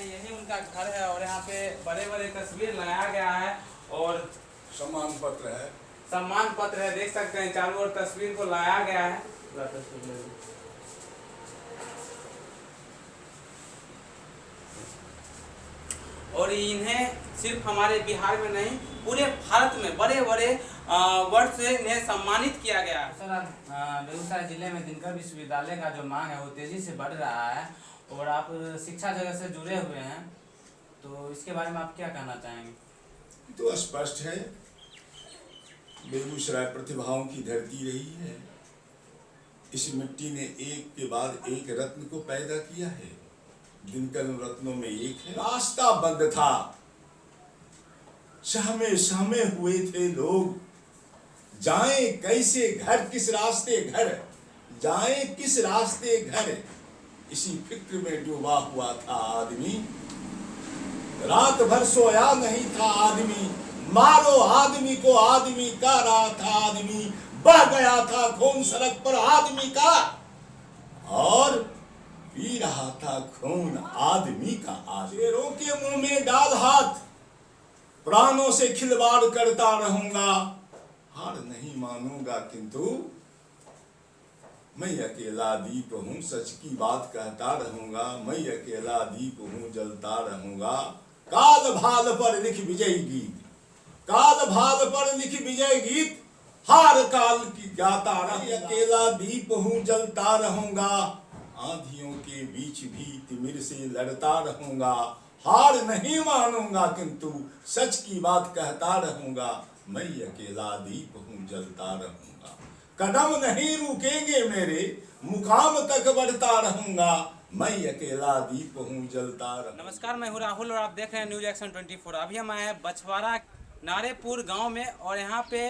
हैं यही उनका घर है और यहाँ पे बड़े बड़े तस्वीर लगाया गया है और सम्मान पत्र है। सम्मान पत्र है, देख सकते हैं चारों ओर तस्वीर को लगाया गया है। और इन्हें सिर्फ हमारे बिहार में नहीं पूरे भारत में बड़े बड़े वर्ड से इन्हें सम्मानित किया गया है। सर, बेगूसराय जिले में दिनकर विश्वविद्यालय का जो मांग है वो तेजी से बढ़ रहा है और आप शिक्षा जगत से जुड़े हुए हैं, तो इसके बारे में आप क्या कहना चाहेंगे? तो स्पष्ट है, बेगूसराय प्रतिभाओं की धरती रही है। इस मिट्टी ने एक के बाद एक रत्न को पैदा किया है। दिनकर रत्नों में एक है। रास्ता बंद था, सहमे सहमे हुए थे लोग, जाएं कैसे घर, किस रास्ते घर, जाएं किस रास्ते घर। इसी फिक्र में डूबा हुआ था आदमी, रात भर सोया नहीं था आदमी, मारो आदमी को आदमी का रहा था आदमी, बह गया था खून सड़क पर आदमी का और पी रहा था खून आदमी का। शेरों के मुंह में डाल हाथ, प्राणों से खिलवाड़ करता रहूंगा, हार नहीं मानूंगा किंतु मैं अकेला दीप हूं, सच की बात कहता रहूंगा, मैं अकेला दीप हूं, जलता रहूंगा। काल भाल पर लिख विजय गीत, काल भाल पर लिख विजय गीत, हार काल की गाता रहूंगा। अकेला दीप हूं, जलता रहूंगा, आंधियों के बीच भी तिमिर से लड़ता रहूंगा, हार नहीं मानूंगा किंतु सच की बात कहता रहूंगा, मैं अकेला दीप हूं, जलता रहूंगा। कदम नहीं रुकेंगे मेरे, मुकाम तक बढ़ता रहूंगा, मैं अकेला दीप हूं, जलता रहूंगा। नमस्कार, मैं हूँ राहुल और आप देख रहे हैं न्यूज एक्शन 24। अभी हम आए हैं बछवाड़ा नारेपुर गांव में और यहाँ पे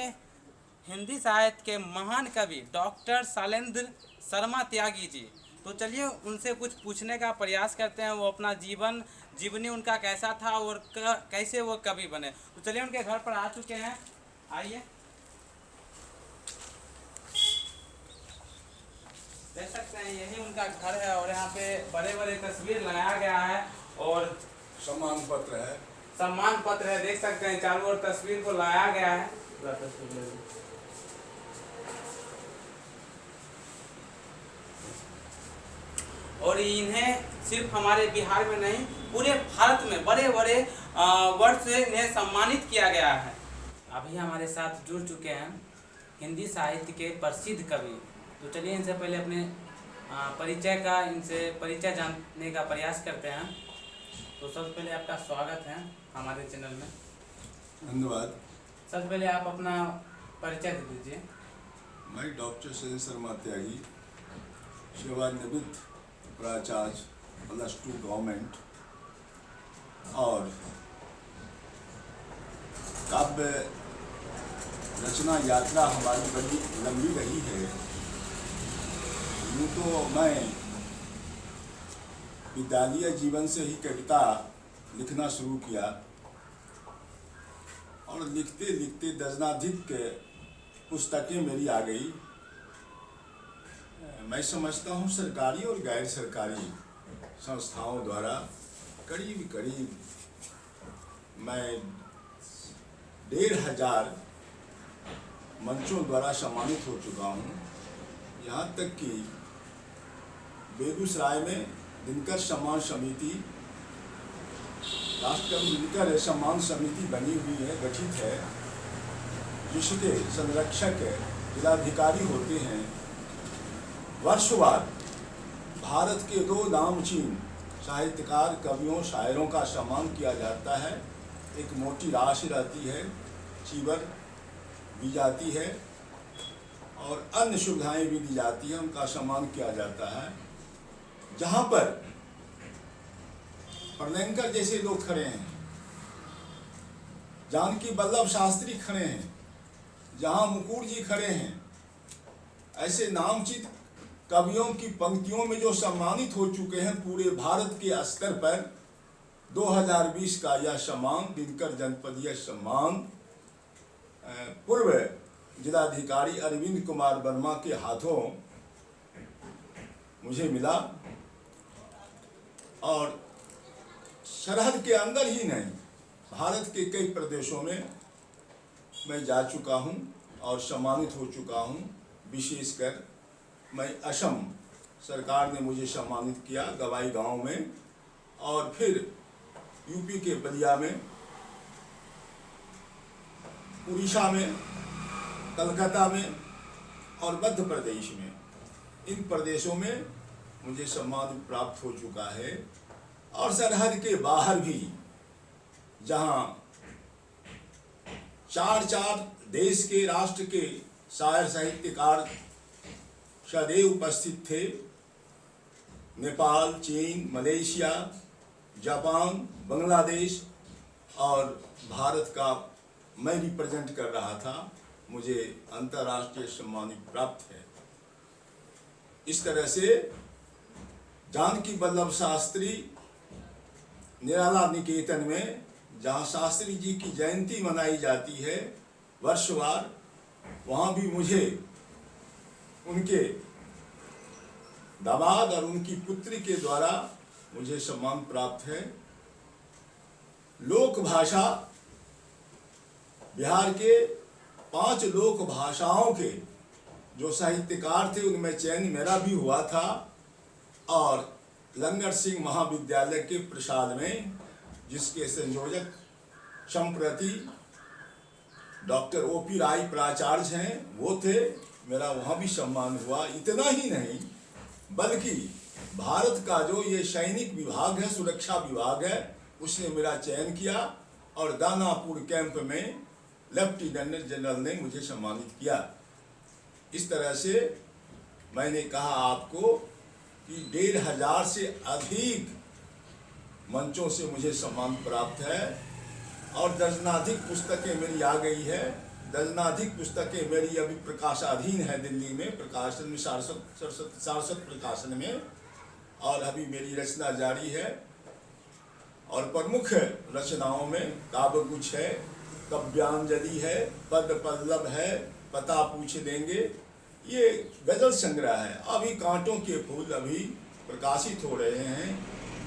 हिंदी साहित्य के महान कवि डॉक्टर शैलेंद्र शर्मा त्यागी जी, तो चलिए उनसे कुछ पूछने का प्रयास करते हैं। वो अपना जीवनी उनका कैसा था और कैसे वो कवि बने, तो चलिए उनके घर पर आ चुके हैं, आइए। देख सकते हैं यही उनका घर है और यहाँ पे बड़े बड़े तस्वीर लगाया गया है और सम्मान पत्र है। सम्मान पत्र है, देख सकते हैं चारों ओर तस्वीर को लगाया गया है। और इन्हें सिर्फ हमारे बिहार में नहीं पूरे भारत में बड़े बड़े वर्ड से इन्हें सम्मानित किया गया है। अभी हमारे साथ जुड़ चुके हैं हिंदी साहित्य के प्रसिद्ध कवि, तो चलिए इनसे पहले अपने इनसे परिचय जानने का प्रयास करते हैं। तो सबसे पहले आपका स्वागत है हमारे चैनल में। धन्यवाद। सबसे पहले आप अपना परिचय दे दीजिए। मैं डॉक्टर शैलेंद्र शर्मा त्यागी, सेवानिवृत्त प्राचार्य +2 गवर्नमेंट, और काव्य रचना यात्रा हमारी बड़ी लंबी रही है। यूँ तो मैं विद्यालय जीवन से ही कविता लिखना शुरू किया और लिखते लिखते दर्जनाधिक पुस्तकें मेरी आ गई। मैं समझता हूँ सरकारी और गैर सरकारी संस्थाओं द्वारा करीब करीब मैं 1500 मंचों द्वारा सम्मानित हो चुका हूँ। यहाँ तक कि बेगूसराय में दिनकर सम्मान समिति, राष्ट्रकवि दिनकर सम्मान समिति बनी हुई है, गठित है, जिसके संरक्षक जिलाधिकारी होते हैं। वर्षवार भारत के 2 नामचीन साहित्यकार, कवियों, शायरों का सम्मान किया जाता है। एक मोटी राशि रहती है, चीवर दी जाती है और अन्य सुविधाएं भी दी जाती हैं, उनका सम्मान किया जाता है। जहाँ पर प्रणयंकर जैसे लोग खड़े हैं, जानकी वल्लभ शास्त्री खड़े हैं, जहाँ मुकुट जी खड़े हैं, ऐसे नामचीन कवियों की पंक्तियों में जो सम्मानित हो चुके हैं पूरे भारत के स्तर पर, 2020 का यह सम्मान, दिनकर जनपदीय सम्मान, पूर्व जिलाधिकारी अरविंद कुमार वर्मा के हाथों मुझे मिला और सरहद के अंदर ही नहीं, भारत के कई प्रदेशों में मैं जा चुका हूँ और सम्मानित हो चुका हूँ। विशेषकर मैं असम सरकार ने मुझे सम्मानित किया गवाई गांव में, और फिर यूपी के बलिया में, उड़ीसा में, कलकत्ता में और मध्य प्रदेश में, इन प्रदेशों में मुझे सम्मान प्राप्त हो चुका है। और सरहद के बाहर भी, जहां चार देश के, राष्ट्र के शायर साहित्यकार सदैव उपस्थित थे, नेपाल, चीन, मलेशिया, जापान, बांग्लादेश, और भारत का मैं रिप्रेजेंट कर रहा था, मुझे अंतर्राष्ट्रीय सम्मान प्राप्त है। इस तरह से जानकी वल्लभ शास्त्री निराला निकेतन में, जहाँ शास्त्री जी की जयंती मनाई जाती है वर्षवार, वहाँ भी मुझे उनके दामाद और उनकी पुत्री के द्वारा मुझे सम्मान प्राप्त है। लोक भाषा, बिहार के 5 लोक भाषाओं के जो साहित्यकार थे उनमें चयन मेरा भी हुआ था, और लंगर सिंह महाविद्यालय के प्रसाद में, जिसके संयोजक संप्रति डॉक्टर ओपी राय प्राचार्य हैं, वो थे, मेरा वहाँ भी सम्मान हुआ। इतना ही नहीं, बल्कि भारत का जो ये सैनिक विभाग है, सुरक्षा विभाग है, उसने मेरा चयन किया और दानापुर कैंप में लेफ्टिनेंट जनरल ने मुझे सम्मानित किया। इस तरह से मैंने कहा आपको कि 1500 से अधिक मंचों से मुझे सम्मान प्राप्त है, और दर्जनाधिक पुस्तकें मेरी आ गई है। दर्जनाधिक पुस्तकें मेरी अभी प्रकाशाधीन है दिल्ली में, प्रकाशन में, सारस्वत प्रकाशन में, और अभी मेरी रचना जारी है। और प्रमुख रचनाओं में काव्यगुच्छ है, काव्यांजलि है, पद पल्लव है, पता पूछ लेंगे, ये गजल संग्रह है। अभी कांटों के फूल अभी प्रकाशित हो रहे हैं,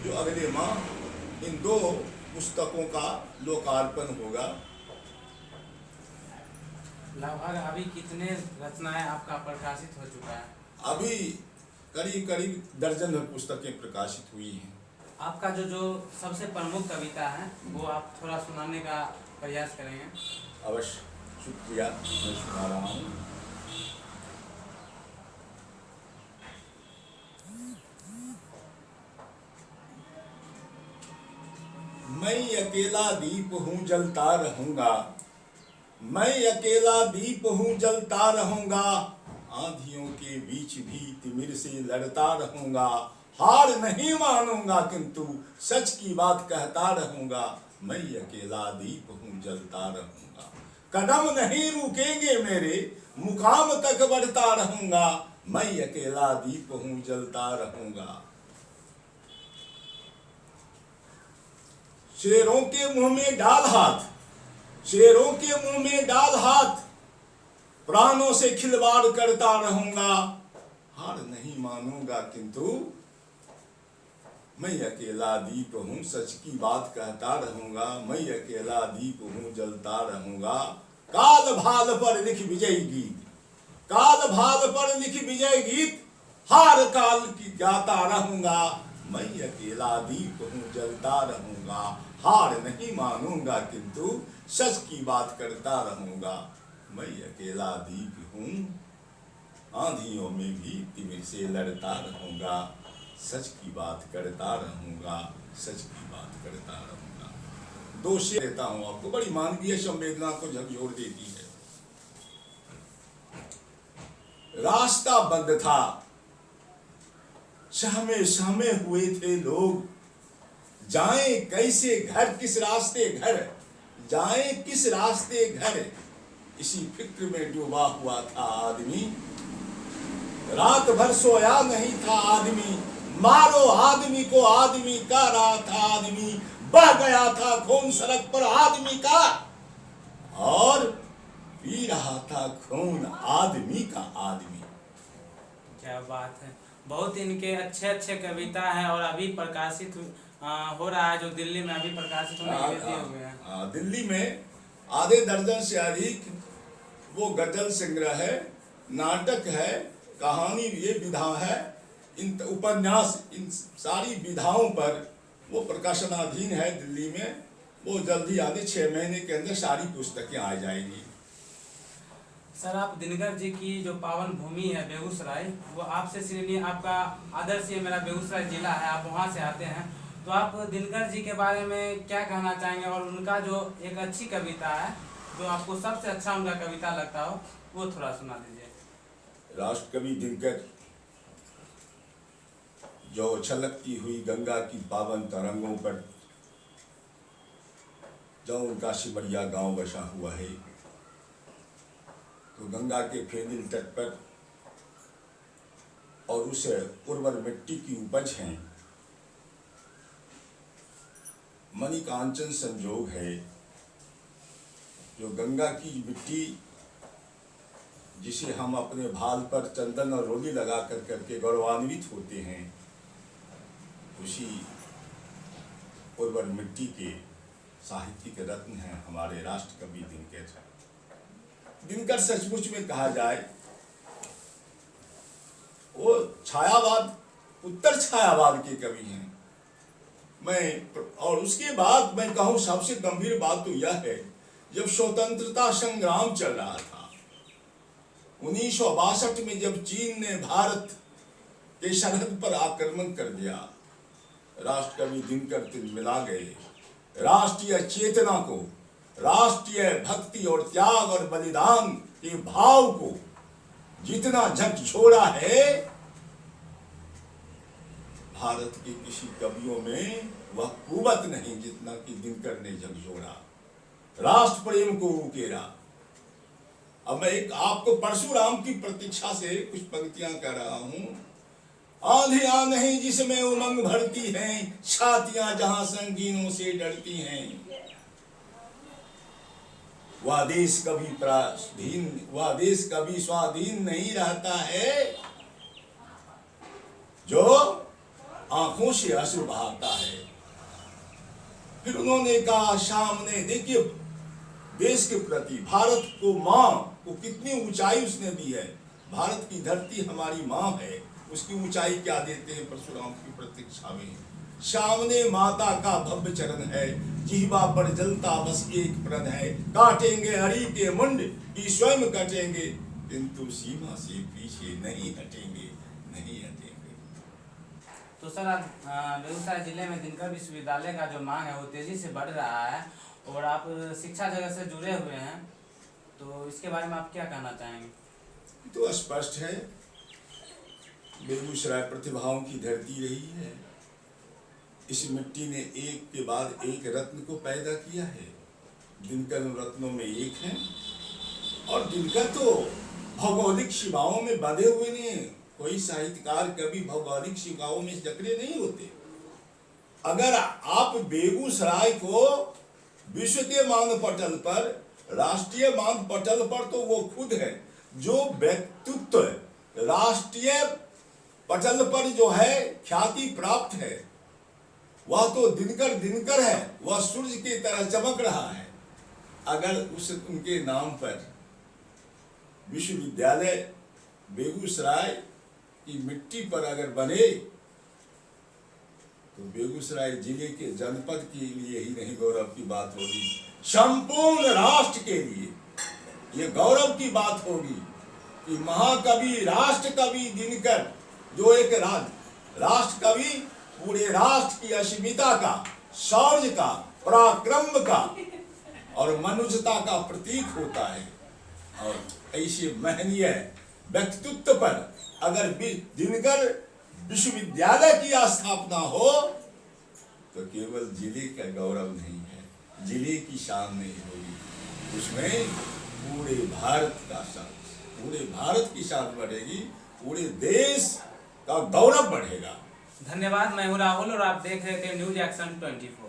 जो अगले माह इन 2 पुस्तकों का लोकार्पण होगा। लगभग अभी कितने रचनाएं आपका प्रकाशित हो चुका है? अभी करीब दर्जन भर पुस्तकें प्रकाशित हुई हैं। आपका जो सबसे प्रमुख कविता है वो आप थोड़ा सुनाने का प्रयास करेंगे? अवश्य, शुक्रिया, मैं सुना रहा हूँ। मैं अकेला दीप हूँ जलता रहूंगा, मैं अकेला दीप हूँ जलता रहूंगा, आंधियों के बीच भी तिमिर से लड़ता रहूंगा, हार नहीं मानूंगा किंतु सच की बात कहता रहूंगा, मैं अकेला दीप हूँ जलता रहूंगा, कदम नहीं रुकेंगे मेरे, मुकाम तक बढ़ता रहूंगा, मैं अकेला दीप हूँ जलता रहूंगा। शेरों के मुंह में डाल हाथ, शेरों के मुंह में डाल हाथ, प्राणों से खिलवाड़ करता रहूंगा, हार नहीं मानूंगा किंतु मैं अकेला दीप हूँ सच की बात कहता रहूंगा, मैं अकेला दीप हूँ जलता रहूंगा। काल भाल पर लिख विजय गीत, काल भाल पर लिख विजय गीत, हार काल की गाता रहूंगा, मैं अकेला दीप हूँ जलता रहूंगा, हार नहीं मानूंगा किंतु सच की बात करता रहूंगा, मैं अकेला दीप हूँ, आंधियों में भी तिमिर से लड़ता रहूंगा, सच की बात करता रहूंगा, सच की बात करता रहूंगा। 2 शेर देता हूँ आपको, बड़ी मानवीय संवेदना को झकझोर देती है। रास्ता बंद था, सहमे सहमे हुए थे लोग, जाएं कैसे घर, किस रास्ते घर, जाएं किस रास्ते घर, इसी फिक्र में डूबा हुआ था आदमी, रात भर सोया नहीं था आदमी, मारो आदमी को आदमी का रहा था आदमी, बह गया था खून सड़क पर आदमी का, और पी रहा था खून आदमी का आदमी। क्या बात है, बहुत इनके अच्छे कविता हैं और अभी प्रकाशित हो रहा है, जो दिल्ली में अभी प्रकाशित होने के लिए दिए हुए हैं। दिल्ली में आधे दर्जन से अधिक वो गजल संग्रह है, नाटक है, कहानी, ये विधा है, इन उपन्यास, इन सारी विधाओं पर वो प्रकाशनाधीन है दिल्ली में। वो जल्दी आगे 6 महीने के अंदर सारी पुस्तकें आ जाएंगी। सर, आप दिनकर जी की जो पावन भूमि है बेगूसराय, वो आपसे श्रेणी, आपका आदर्श ये मेरा बेगूसराय जिला है, आप वहाँ से आते हैं, तो आप दिनकर जी के बारे में क्या कहना चाहेंगे? और उनका जो एक अच्छी कविता है, जो आपको सबसे अच्छा उनका कविता लगता हो, वो थोड़ा सुना दीजिए। राष्ट्रकवि दिनकर, जो छलकती हुई गंगा की पावन तरंगों पर, जो उनका सिमरिया गांव बसा हुआ है, तो गंगा के फेनिल तट पर और उस उर्वर मिट्टी की उपज है, मणिकांचन संजोग है। जो गंगा की मिट्टी जिसे हम अपने भाल पर चंदन और रोली लगा कर करके गौरवान्वित होते हैं, उसी उर्वर मिट्टी के साहित्यिक रत्न हैं हमारे राष्ट्रकवि दिनकर। दिनकर सचमुच में कहा जाए वो छायावाद, उत्तर छायावाद के कवि हैं। और उसके बाद मैं कहूँ सबसे गंभीर बात तो यह है, जब स्वतंत्रता संग्राम चल रहा था 1962 में, जब चीन ने भारत के सरहद पर आक्रमण कर दिया, राष्ट्रकवि दिनकर तिलमिला गए। राष्ट्रीय चेतना को, राष्ट्रीय भक्ति और त्याग और बलिदान के भाव को जितना झकझोरा है, भारत के किसी कवियों में वह कुवत नहीं जितना कि दिनकर ने झकझोरा, राष्ट्र प्रेम को उकेरा। अब मैं एक आपको परशुराम की प्रतीक्षा से कुछ पंक्तियां कह रहा हूं। आंधियां नहीं जिसमें उमंग भरती हैं, छातियां जहां संगीनों से डरती हैं। वह देश कभी स्वाधीन नहीं रहता है, जो आंखों से अश्रु बहाता है। फिर उन्होंने कहा, सामने देखिए देश के प्रति, भारत को मां को कितनी ऊंचाई उसने दी है। भारत की धरती हमारी मां है, उसकी ऊंचाई क्या देते हैं परशुराम की प्रतीक्षा में। सामने माता का भव्य चरण है, जिह्वा पर जलता बस एक प्रण है। काटेंगे हरि के मुंड ही स्वयं कटेंगे, किंतु सीमा से पीछे नहीं हटेंगे, नहीं हटेंगे। तो सर, आप बेगूसराय जिले में दिनकर विश्वविद्यालय का जो मांग है वो तेजी से बढ़ रहा है, और आप शिक्षा जगत से जुड़े हुए हैं, तो इसके बारे में आप क्या कहना चाहेंगे? तो स्पष्ट है, बेगूसराय प्रतिभाओं की धरती रही है। इस मिट्टी ने एक के बाद एक रत्न को पैदा किया है। दिनकर उन रत्नों में एक हैं, और दिनकर तो भौगोलिक सीमाओं में बंधे हुए नहीं। कोई साहित्यकार कभी भौगोलिक सीमाओं में जकड़े नहीं होते। अगर आप बेगूसराय को विश्व के मानपटल पर, राष्ट्रीय मानपटल पर, तो वो खुद है जो व्यक्तित्व राष्ट्रीय पटल पर जो है ख्याति प्राप्त है, वह तो दिनकर है। वह सूर्य की तरह चमक रहा है। अगर उनके नाम पर विश्वविद्यालय बेगूसराय की मिट्टी पर अगर बने, तो बेगूसराय जिले के जनपद के लिए ही नहीं गौरव की बात होगी, संपूर्ण राष्ट्र के लिए ये गौरव की बात होगी कि महाकवि, राष्ट्रकवि दिनकर, जो एक राष्ट्र कवि पूरे राष्ट्र की अस्मिता का, शौर्य का, पराक्रम का और मनुष्यता का प्रतीक होता है। और ऐसे महनीय व्यक्तित्व पर अगर दिनकर विश्वविद्यालय की स्थापना हो, तो केवल जिले का गौरव नहीं है, जिले की शान नहीं होगी, उसमें पूरे भारत का शान, पूरे भारत की शान बढ़ेगी, पूरे देश का गौरव बढ़ेगा। धन्यवाद। मैं हूं राहुल और आप देख रहे थे न्यूज एक्शन 24।